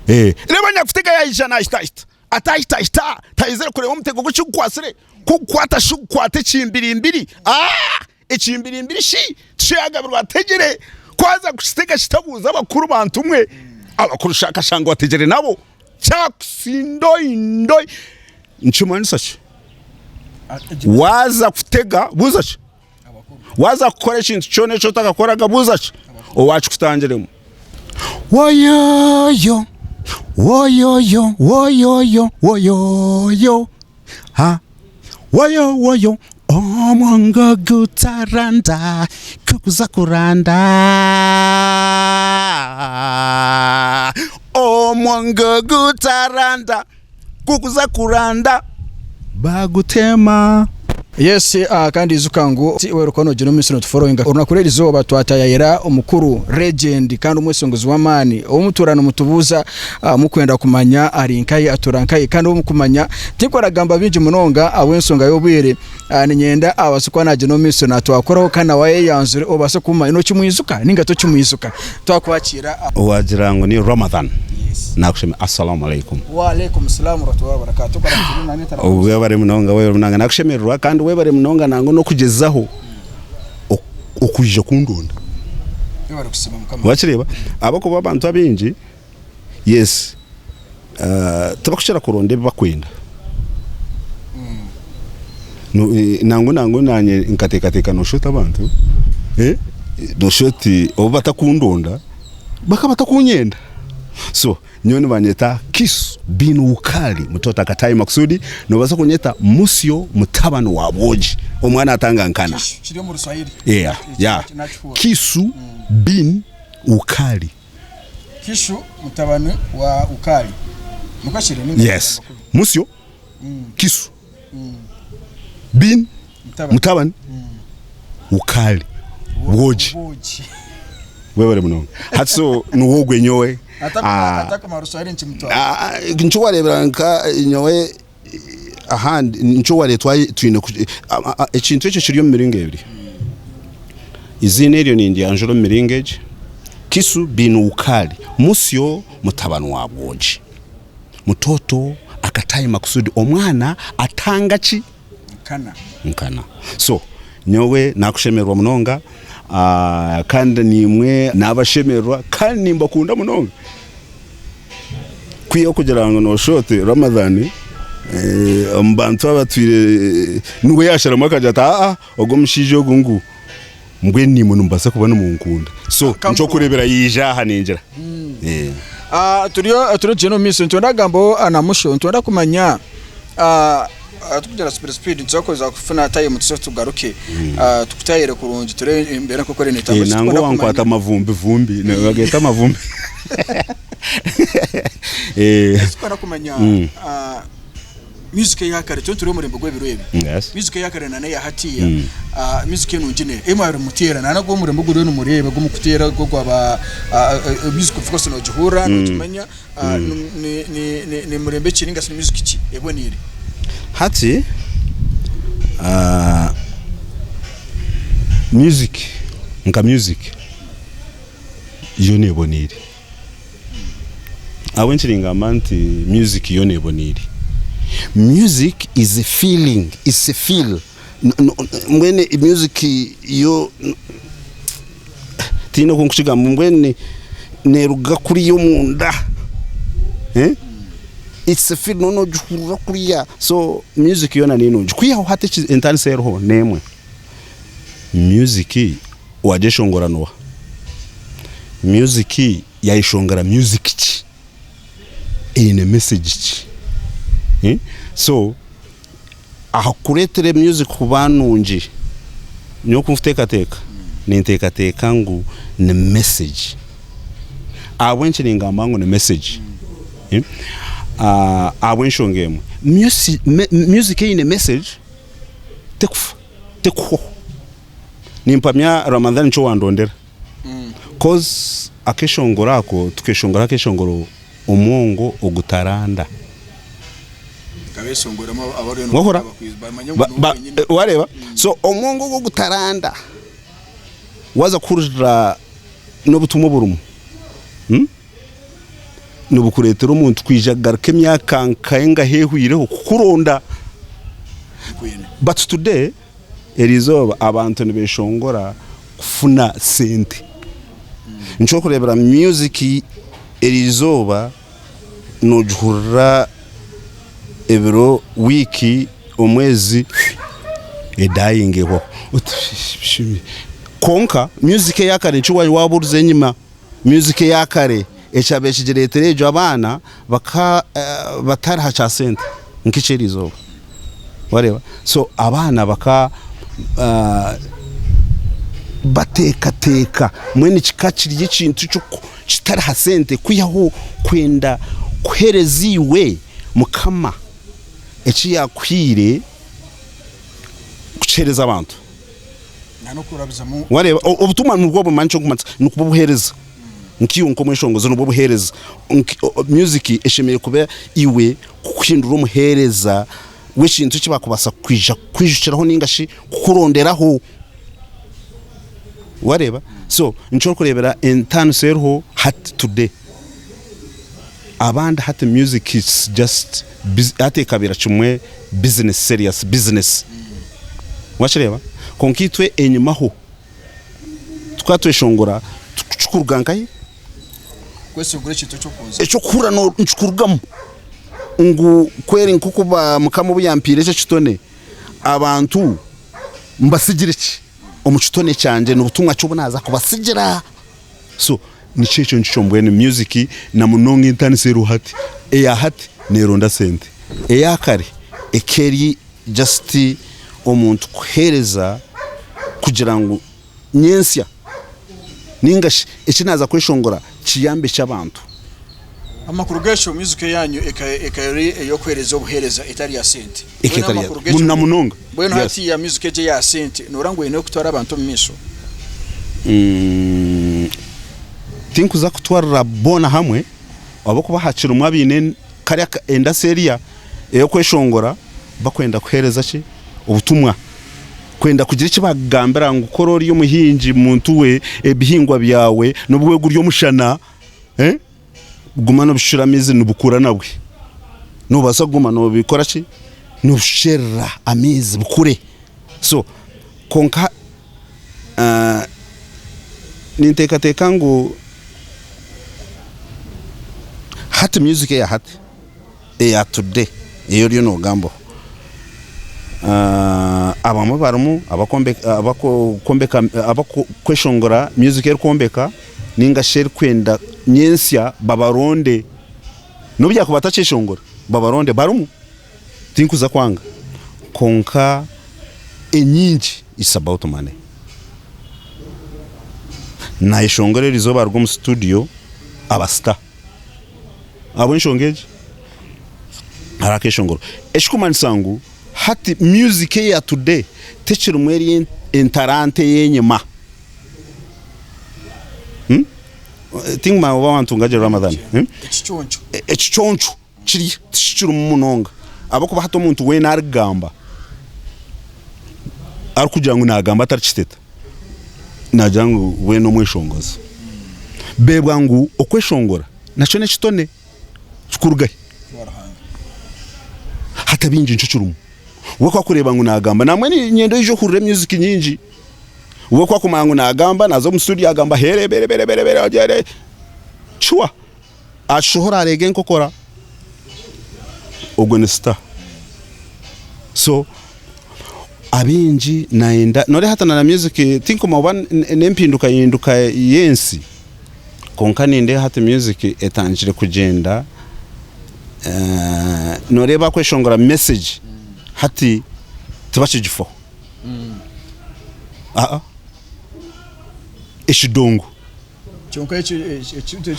reba nyakutega yayijana atahita tayizere kureba umutego gucyukwasire kukwata shukwate chimbirimbiri ichimbirimbiri shi tuyagabirwa ategere kwaza gusitega shitabuza abakuru bantumwe abakuru shakashanga bategere nabo cyaksindoindoi nchumani sachi waza kutega buzachi waza gukoresha ikintu cyone cyo utagakoraga buzachi owacu kutangeremo woyoyo woyoyo woyoyo woyoyo ha woyoyo omwanga gutaranda kukuza kuranda omwanga gutaranda kukuza kuranda bagutema. Yes, kandi izukangu werukono jino misino tufollowinga unakurera izoba twatayayira umukuru legend kandi umwesongozi wa mani umuturano mutubuza mukwenda kumanya arinkaye aturankaye kandi umukumanya tikoragamba binji munonga awensonga eyobwiire ninyenda abasukwa na jino misino atwakoraho kana waye yanzure obase kuma ino kimwizuka ninga to kimwizuka twakwakira wajirango ni Ramadan. Nakusheme assalamu alaikum. Wa alaikum assalam wa rahmatullahi wa barakatuh. Uwe bare munonga nakushemerwa kandi we bare munonga nango no kugezaho okuje kundonda. Bari kusima mukama. Wachireba abako babantu abinji yes tabakushira kuronde bakwenda. Nango nanye nkatekateka no shota abantu no shoti obata kundonda bakabata kunyenda. So nyoni banyeta kisu binu ukali mtoto akatai makusudi no basa kunyeta MUSHYO MUTABANI wa bogi omwana atanga nkana kiri mu Ruswahili kisu bin ukali kisu mutabani wa ukali mukashire ninga yes MUSHYO kisu bin mutabani ukali bogi wewe muno hatso nuwogwe nyowe ataka maruswahili nchimtwa nchuwarebera nka nyowe ahandi nchuware twine ekintu ekyo kiriyo miringo ebiri izine eryo nindi anjoro miringeje kisu binu ukali MUSHYO MUTABANI wa bogi mutoto akataye makusudi omwana atanga ki nkana so nyowe nakushemerwa munonga kandi nimwe nabashemerwa kandi nimbakunda munonga kwiyo kugira ngo no shote Ramadan mbantu abatwire nuwe yashara akajata ogo mushije ogungu mbwe ni muntu mbasa kubona mu nkunda so nco kurebera yija haninjira turiyo jeno miso ntondagambo ana MUSHYO ntonda kumanya tukujara super speed nzokoza kufuna taye mutso tugaruke tukutayire kurungi ture imbere ko korene tambo nango wankwata amavumbi nageta amavumbi sikora kumanya music yakare cyo turi muri mbogwe biruyebi music yakare nane ya hatiya music nungine emaro mutera nana go muri mbogwe no murebe go mukutera go kwa music focus no jihura no tumenya ni murembe chiringa sini music ki ebonire hati music yone boniri awenchiringa amanti music yone boniri music is a feeling, it's a feel mwene music yo tino kunkushiga mwene neruga kuri yo munda it's a feel no juhura kuriya so music yona nino kuya hate intansero nemwe music wajeshongora noa music yaishongara music chi in a message chi so ahakuretere music kubanunji nyo kumfuteka nintekateka ngu ne message awenche ningamangu ne message awenshongemo music ine message tekuho nimpamya Ramadan cyo wandondera cause akeshongorako tukeshongora keshongoro umongo ogutaranda kabeshongora abari no wareba so umongo ogutaranda waza kurira no butumo burumu nubukuretera umuntu kwijagaruka emyaka nkayenga hehwireho kukuronda. But today erizoba abantu nibeshongora kufuna sente. Ncho kurebera music erizoba nojhura ebiro wiki omwezi edayingeho konka music yakare nchuwa waburuze nyima music yakare echabechijereterejo abana baka bataraha cha sente nkicerizo wareba so abana baka bateka mwene kikakiri ikintu cyo kitaraha sente kuyaho kwenda kwereziwe mukama eki yakwire kuchereza abantu wareba obutuma nubwo bumancho kumatsa nukubuhereza nkiyo nkomweshongozo nubwo buhereza music eshemeye kuba iwe kukwindura umuhereza w'ishintu kibakubasa kwijukiraho ningashi kukuronderaho wareba so ncho kurebera intanu serho hat today aband hat music is just ate kabira chumwe business serious business wachireba konkitwe enyumaho twatweshongora tukurugankaye kwese ugure cyo cyokunza echo kura no nchukurugamo ngo kweri nkukuba mukamo buyampire cyo kitone abantu mbasigire ki omuchitone cyanje n'ubutumwa cyo bunaza kubasigira so ni cyecho nchombwene music na munonga intanisero hati eya hati neronda sente eya kare ekeri just omuntu kuhereza kugira ngo nyensya ningashi ekinaza kweshongora kiyambe cy'abantu amakuru gesho music yanyu ekayori eyo kwereza obuhereza itari ya sente munna munonga bweno hati ya music je ya sente norango ine kutwara abantu mu miso tinkuza kutwara bona hamwe abako bahacira umwabine kari enda seria eyo kweshongora bakwenda kuhereza ki ubutumwa kwenda kugira kibagambira ngo korori yo muhinji muntu we ebihingwa byawe nubwo ryo mushana gumana bushiramize nubukura nabwe nubasa gumana bikora ki nushera amizi bukure so konka ninteka ngo hat music ya hat ya today iyo ryo no gambo abamo baramu abakombeka abakweshongora music erkombeka ninga share kwenda nyensya babaronde nubya kubatacheshongora babaronde barumu tinkuza kwanga konka enyinji is about money na ishongore rizoba rwo mu studio abasta abo nshongeje harakeshongoro eshikumansangu hati music ya today techiro mweri entarante yenyema tingma wabantu ngaje Ramadan echichoncho chiri tichiro munonga abako bahato umuntu we narigamba arikujangu nagamba tarchiteta najangu we no mweshongoza bebwangu okweshongora nacho ne chitone chukurugaye hata binji nchuchurumu wekwa kureba ngo nagamba namwe ni nyendo ijo kurre music nyinji wekwa kumangu nagamba nazo mu studio agamba here bere agere chwa ashohora arege nkokora ogonesta so abinji naenda nore hata na music tinko maban nempinduka yinduka yensi konka ninde hata music etanjire kugenda noreba kweshongora message hati tubachijifo eshidongo chonka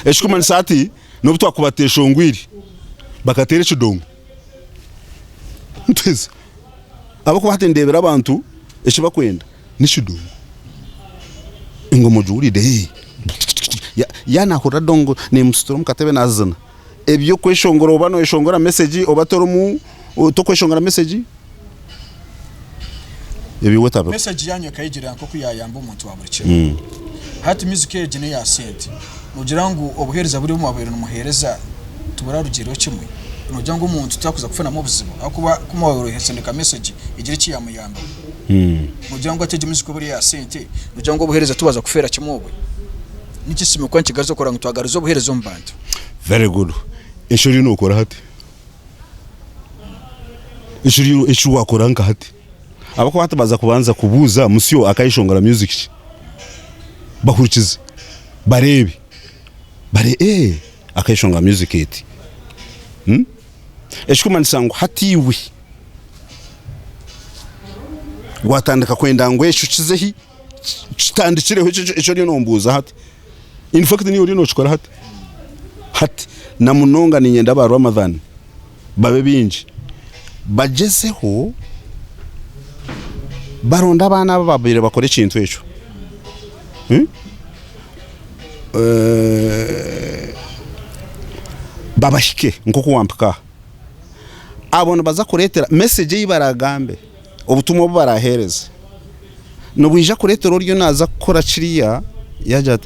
eshikuman sati nobutwa akubatesha ngwiri bakatere eshidongo nteze abako batendebera abantu eshibakwenda nishidongo ingomujuri de yana kuradongo ne mustrom katebe nazana ebyo kweshongora obano eshongora message obatoromu to kweshongora message ebyo wetaba message yanyu kayigira nko kuyayamba umuntu waburikira hati music ejene ya sente mugira ngo obuhereza buri mu abero numuhereza tubura rugero kimwe nujya ngo umuntu tutakuza kufana mu buzima akuba kumworohetse ndeka message igira iki yamuyamba nujya ngo atege music buri ya sente nujya ngo buhereza tubaza kufera kimobwe niki sime kwa kigazo kora ngitwagarizo buherezo mbantu very good ishuri no kora hati ishuri wakora nka hati abako hatabaza kubanza kubuza musyo akayishongora music bahurikize barebe akayishonga music eti eshikuma nsango hatiwe watandika kwenda ngo eshukizehi kitandikireho echo ryo nombuza hati in fact ni uri no chikora hati na munonga ni nyenda ba Ramadan babe binji bagezeho baronda abana babire bakore ikintu echo babashike nko kuwampaka abona baza kuretera message y'ibaragambe ubutumwa barahereza no bwija kuretera ryo naza gukora kiriya yaje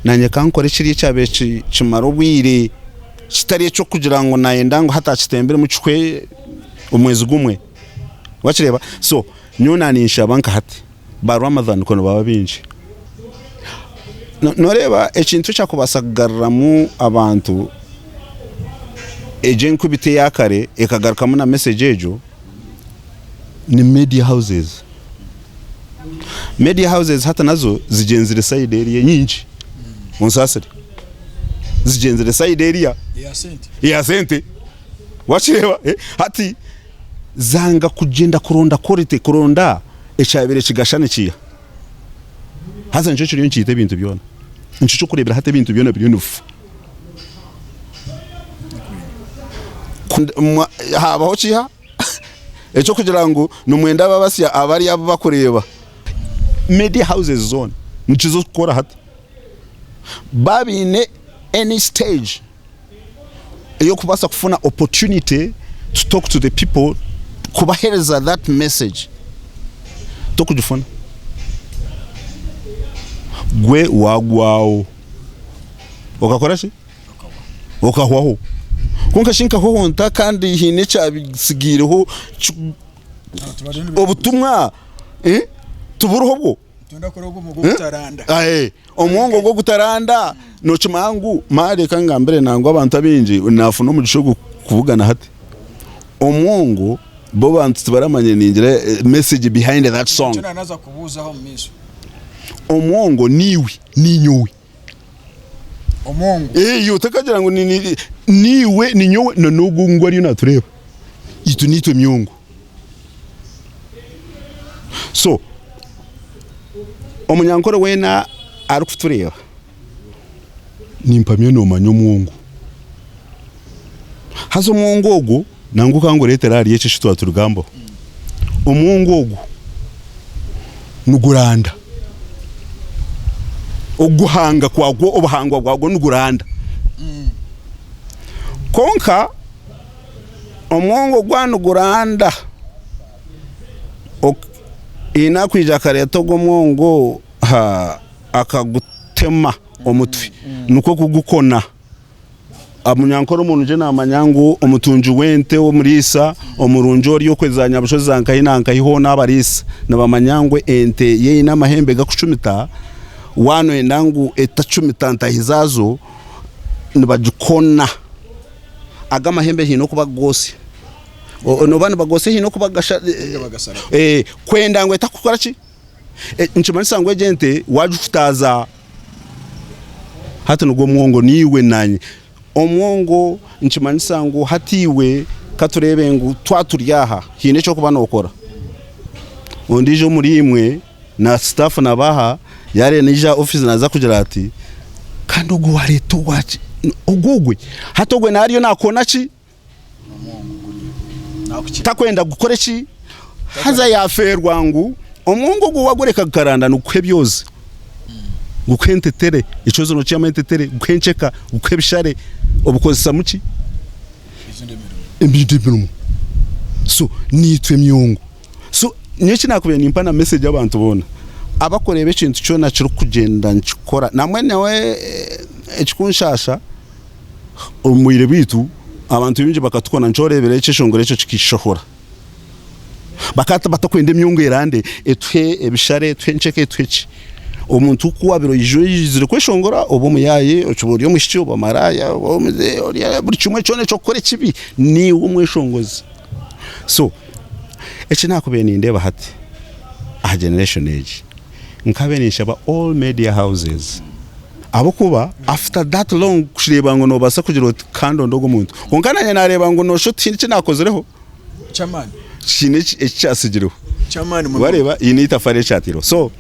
nanye kankore kiriya cyabe kimaro bwire kitari cyo kugira ngo nayenda ngo hatacitembere mu cwe umwezi gumwe wakireba so nyona nisha banka hati ba Ramadan kono baba binji noreba ekintu cyakubasagaramu abantu ejen kubite yakare ekagarukamu na message ejo ni media houses hata nazo zigenzire side area nyinshi unsasire zigenzire side area ya sente wachireba hati zanga kugenda kuronda quality kuronda echabere kigashane kiya haza nco cyo ncyite bintu byona nco kurebera hata bintu byona biri nufu habaho kiha echo kugira ngo numwenda babasya abari abakureba media houses zone nchizo kora hata babine any stage yo kubasa kufuna opportunity to talk to the people kubahereza that message to kujufuna gwe wagwao ukakora shi ukahwaho kunka shinka ho honta kandi hine cyabisigireho obutumwa tuburuho bwo tundakora bwo mu gutaranda omwongo gwo gutaranda no chimangu mare kanga mbere nango abantu abinji nafu no mu gishogo kuvugana hati omwongo bo bantu baramanye ningira message behind that song tuna naza kubuzaho miso omwongo niwe ninyowe omongo yo takagira ngo niwe ninyowe no nugungwa ari natureba itu nitwe myongo so omunyankoro wena ari kutureba nimpamye no manyo mwongo hazo mwongo ogo nanguka ngo letera ari yeche shitwa turugambo omwongo ogo nuguranda oguhanga kwagwo obuhangwa bwagwo nuguranda konka omwongo gwanuguranda ina kwija kareto gomwongo akagutema omutwi nuko kugukona amunyankoro umuntu je namanyangu omutunju wente wo murisa omurunjo ryo kwezanya bushozi zankayina nkayiho nabarisa nabamanyangwe ente ye na mahembe gakucumita wano endangu etacumita ntahizazo nibajukona aga mahembe hino kuba gose no bana bagose hino kuba gasha kwenda ngo etakukora ki nchimanisa ngo gente wajufutaza hata nugo mwongo niwe nanye omwongo nchimanisa ngo hatiwe katurebe ngo twaturyaha hine cyo kuba nokora ondijo muri imwe na staff nabaha yare nija office naza kugira ati kandi ugo wareto wachi ugugwe hatogwe nariyo nakona ki takwenda gukore ki haza yaferwa ngo omwongo go wagoreka karanda nukwe byoze gukwentetere icozo no cyamentetere gukwencheka gukwebishare obukozesa muki embidibirumu so nitwe myongo so nyeki nakubye nimpa na message abantu bona abakorebe ikintu cyo nakiro kugenda nkikora namwe nawe ekikunshasha omwire bitu abantu bingi bakatukona nchorebere ekishongore ekyo kikishohora bakata batakwenda emyongerande etwe ebishare etwe ncheke etweki omuntu kuwabiro yizire kweshongora obo muyaye ochubori omushiki obo maraya omuze ori buri kimwe cyone cyo kore kibi ni umweshongozi so ekinakube nindeba hati a generation age nkabe nishaba all media houses abo kuba after that long kushireba ngo no basa kugira kandi ndogo muntu konkana nareba ngo no shoti kinakozereho chamani shine ekyasigireho chamani bareba inita fare chatiro so